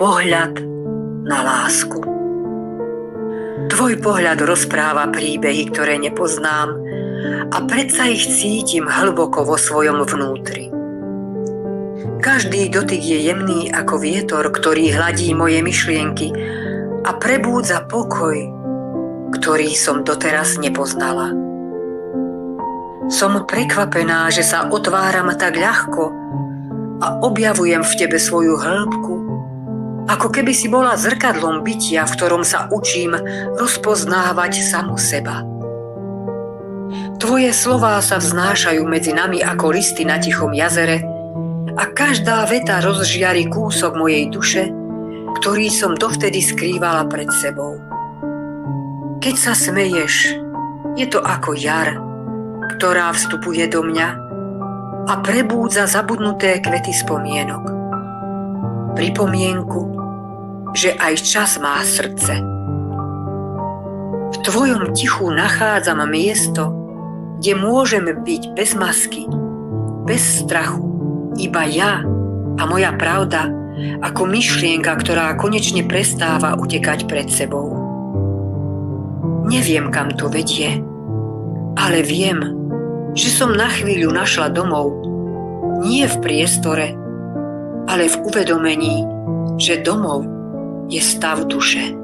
pohľad na lásku. Tvoj pohľad rozpráva príbehy, ktoré nepoznám a predsa ich cítim hlboko vo svojom vnútri. Každý dotyk je jemný ako vietor, ktorý hladí moje myšlienky a prebúdza pokoj, ktorý som doteraz nepoznala. Som prekvapená, že sa otváram tak ľahko a objavujem v tebe svoju hĺbku, ako keby si bola zrkadlom bytia, v ktorom sa učím rozpoznávať samu seba. Tvoje slová sa vznášajú medzi nami ako listy na tichom jazere a každá veta rozžiari kúsok mojej duše, ktorý som dovtedy skrývala pred sebou. Keď sa smeješ, je to ako jar, ktorá vstupuje do mňa a prebúdza zabudnuté kvety spomienok. Pripomienku, že aj čas má srdce. V tvojom tichu nachádzam miesto, kde môžem byť bez masky, bez strachu, iba ja a moja pravda, ako myšlienka, ktorá konečne prestáva utekať pred sebou. Neviem, kam to vedie, ale viem, že som na chvíľu našla domov, nie v priestore, ale v uvedomení, že domov je stav duše.